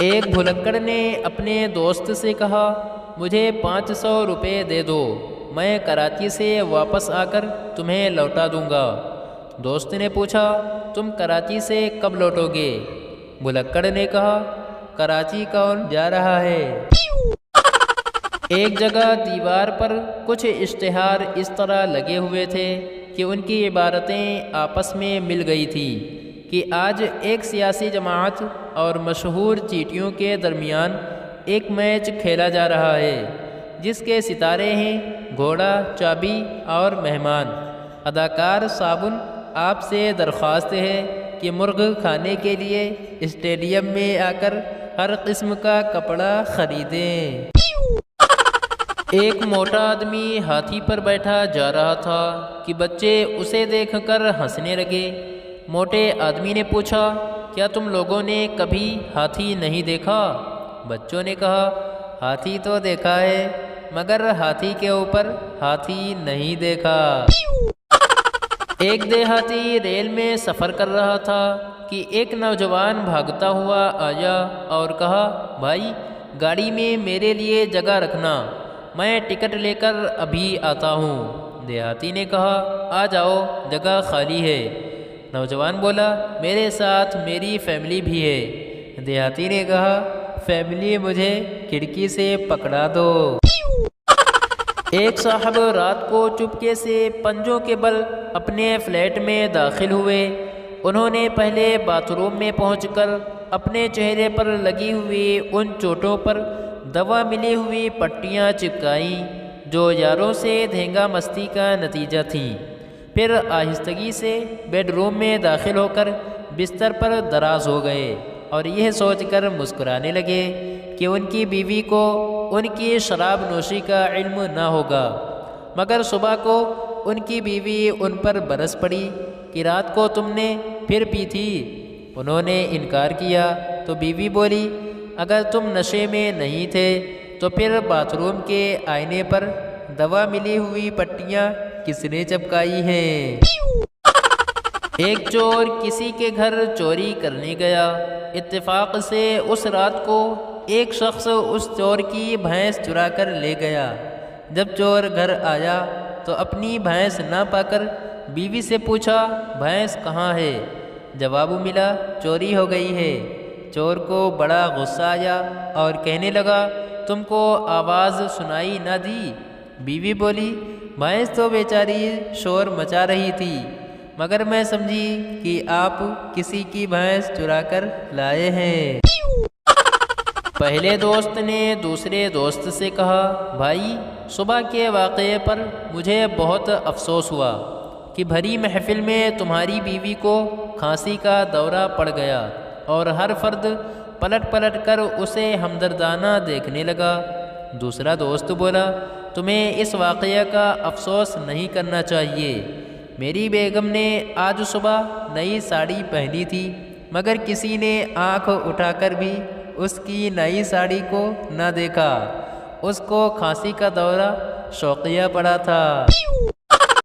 ایک بھلکڑ نے اپنے دوست سے کہا، مجھے 500 روپے دے دو، میں کراچی سے واپس آ کر تمہیں لوٹا دوں گا۔ دوست نے پوچھا، تم کراچی سے کب لوٹو گے؟ بھلکڑ نے کہا، کراچی کون جا رہا ہے؟ ایک جگہ دیوار پر کچھ اشتہار اس طرح لگے ہوئے تھے کہ ان کی عبارتیں آپس میں مل گئی تھیں کہ آج ایک سیاسی جماعت اور مشہور چیٹیوں کے درمیان ایک میچ کھیلا جا رہا ہے جس کے ستارے ہیں گھوڑا، چابی اور مہمان۔ اداکار صابن آپ سے درخواست ہے کہ مرغ کھانے کے لیے اسٹیڈیم میں آ کر ہر قسم کا کپڑا خریدیں۔ ایک موٹا آدمی ہاتھی پر بیٹھا جا رہا تھا کہ بچے اسے دیکھ کر ہنسنے لگے۔ موٹے آدمی نے پوچھا، کیا تم لوگوں نے کبھی ہاتھی نہیں دیکھا؟ بچوں نے کہا، ہاتھی تو دیکھا ہے مگر ہاتھی کے اوپر ہاتھی نہیں دیکھا۔ ایک دیہاتی ریل میں سفر کر رہا تھا کہ ایک نوجوان بھاگتا ہوا آیا اور کہا، بھائی گاڑی میں میرے لیے جگہ رکھنا، میں ٹکٹ لے کر ابھی آتا ہوں۔ دیہاتی نے کہا، آ جاؤ، جگہ خالی ہے۔ نوجوان بولا، میرے ساتھ میری فیملی بھی ہے۔ دیہاتی نے کہا، فیملی مجھے کھڑکی سے پکڑا دو۔ ایک صاحب رات کو چپکے سے پنجوں کے بل اپنے فلیٹ میں داخل ہوئے۔ انہوں نے پہلے باتھ روم میں پہنچ کر اپنے چہرے پر لگی ہوئی ان چوٹوں پر دوا ملی ہوئی پٹیاں چپکائیں جو یاروں سے دھینگا مستی کا نتیجہ تھیں۔ پھر آہستگی سے بیڈ روم میں داخل ہو کر بستر پر دراز ہو گئے اور یہ سوچ کر مسکرانے لگے کہ ان کی بیوی کو ان کی شراب نوشی کا علم نہ ہوگا، مگر صبح کو ان کی بیوی ان پر برس پڑی کہ رات کو تم نے پھر پی تھی۔ انہوں نے انکار کیا تو بیوی بولی، اگر تم نشے میں نہیں تھے تو پھر باتھ روم کے آئینے پر دوا ملی ہوئی پٹیاں کس نے چپکائی ہیں؟ ایک چور کسی کے گھر چوری کرنے گیا۔ اتفاق سے اس رات کو ایک شخص اس چور کی بھینس چرا کر لے گیا۔ جب چور گھر آیا تو اپنی بھینس نہ پا کر بیوی سے پوچھا، بھینس کہاں ہے؟ جواب ملا، چوری ہو گئی ہے۔ چور کو بڑا غصہ آیا اور کہنے لگا، تم کو آواز سنائی نہ دی؟ بیوی بولی، بھینس تو بیچاری شور مچا رہی تھی مگر میں سمجھی کہ آپ کسی کی بھینس چرا کر لائے ہیں۔ پہلے دوست نے دوسرے دوست سے کہا، بھائی صبح کے واقعے پر مجھے بہت افسوس ہوا کہ بھری محفل میں تمہاری بیوی کو کھانسی کا دورہ پڑ گیا اور ہر فرد پلٹ پلٹ کر اسے ہمدردانہ دیکھنے لگا۔ دوسرا دوست بولا، تمہیں اس واقعہ کا افسوس نہیں کرنا چاہیے۔ میری بیگم نے آج صبح نئی ساڑی پہنی تھی مگر کسی نے آنکھ اٹھا کر بھی اس کی نئی ساڑی کو نہ دیکھا۔ اس کو کھانسی کا دورہ شوقیہ پڑا تھا۔